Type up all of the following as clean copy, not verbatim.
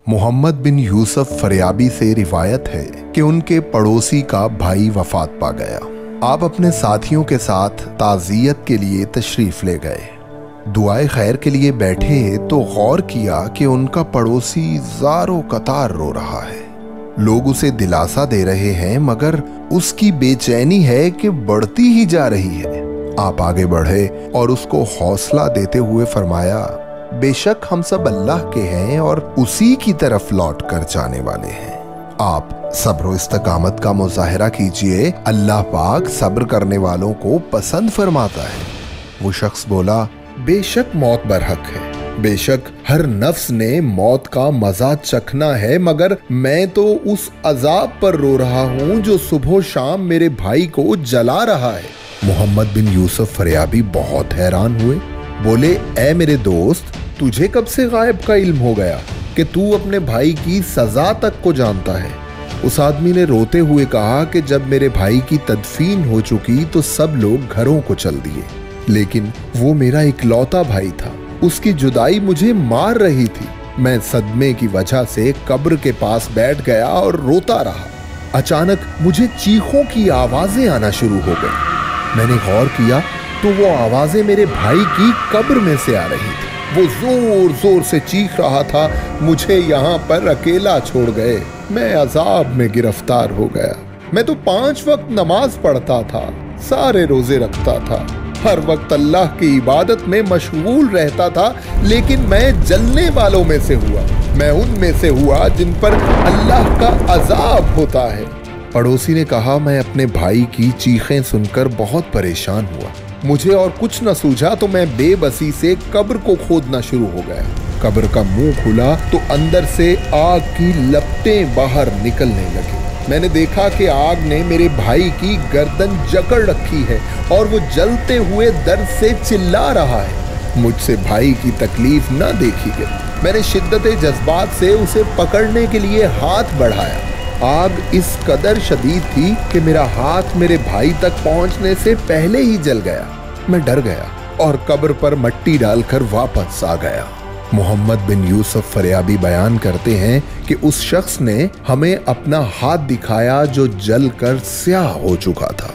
मोहम्मद बिन यूसुफ फरियाबी से रिवायत है कि उनके पड़ोसी का भाई वफात पा गया। आप अपने साथियों के साथ ताज़ियत के लिए तशरीफ ले गए। दुआए खैर के लिए बैठे तो गौर किया कि उनका पड़ोसी ज़ारो कतार रो रहा है। लोग उसे दिलासा दे रहे हैं मगर उसकी बेचैनी है कि बढ़ती ही जा रही है। आप आगे बढ़े और उसको हौसला देते हुए फरमाया, बेशक हम सब अल्लाह के हैं और उसी की तरफ लौट कर जाने वाले हैं। आप सब्र इस्तकामत का मुजाहिरा कीजिए, अल्लाह पाक सब्र करने वालों को पसंद फरमाता है। वो शख्स बोला, बेशक मौत बरहक है, बेशक हर नफ्स ने मौत का मजा चखना है, मगर मैं तो उस अजाब पर रो रहा हूं जो सुबह शाम मेरे भाई को जला रहा है। मोहम्मद बिन यूसुफ फरियाबी बहुत हैरान हुए। बोले, ऐ मेरे दोस्त, तुझे कब से गायब का इल्म हो गया कि तू अपने भाई की सजा तक को जानता है? उस आदमी ने रोते हुए कहा कि जब मेरे भाई की तदफीन हो चुकी तो सब लोग घरों को चल दिए, लेकिन वो मेरा इकलौता भाई था। उसकी जुदाई मुझे मार रही थी। मैं सदमे की वजह से कब्र के पास बैठ गया और रोता रहा। अचानक मुझे चीखों की आवाजें आना शुरू हो गई। मैंने गौर किया तो वो आवाजें मेरे भाई की कब्र में से आ रही थी। वो जोर जोर से चीख रहा था, मुझे यहाँ पर अकेला छोड़ गए, मैं अजाब में गिरफ्तार हो गया। मैं तो 5 वक्त नमाज पढ़ता था, सारे रोजे रखता था, हर वक्त अल्लाह की इबादत में मशगूल रहता था, लेकिन मैं जलने वालों में से हुआ। मैं उनमें से हुआ जिन पर अल्लाह का अजाब होता है। पड़ोसी ने कहा, मैं अपने भाई की चीखें सुनकर बहुत परेशान हुआ। मुझे और कुछ न सूझा तो मैं बेबसी से कब्र को खोदना शुरू हो गया। कब्र का मुंह खुला तो अंदर से आग की लपटें बाहर निकलने लगी। मैंने देखा कि आग ने मेरे भाई की गर्दन जकड़ रखी है और वो जलते हुए दर्द से चिल्ला रहा है। मुझसे भाई की तकलीफ न देखी गई। मैंने शिद्दत जज्बात से उसे पकड़ने के लिए हाथ बढ़ाया। आग इस कदर शदीद थी कि मेरा हाथ मेरे भाई तक पहुंचने से पहले ही जल गया। मैं डर गया और कब्र पर मिट्टी डालकर वापस आ गया। मोहम्मद बिन यूसुफ फरियाबी बयान करते हैं कि उस शख्स ने हमें अपना हाथ दिखाया जो जलकर स्याह हो चुका था।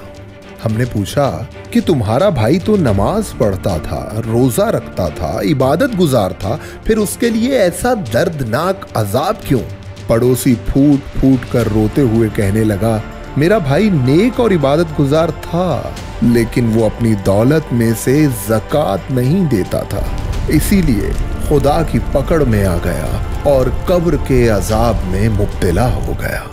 हमने पूछा कि तुम्हारा भाई तो नमाज पढ़ता था, रोजा रखता था, इबादत गुजार था, फिर उसके लिए ऐसा दर्दनाक अजाब क्यों? पड़ोसी फूट फूट कर रोते हुए कहने लगा, मेरा भाई नेक और इबादत गुजार था, लेकिन वो अपनी दौलत में से ज़कात नहीं देता था, इसीलिए खुदा की पकड़ में आ गया और कब्र के अजाब में मुब्तला हो गया।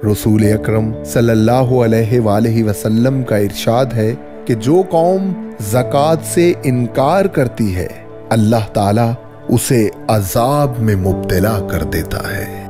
रसूल अकरम सल्लल्लाहु अलैहि वसल्लम का इरशाद है कि जो कौम ज़कात से इनकार करती है, अल्लाह ताला उसे अजाब में मुब्तला कर देता है।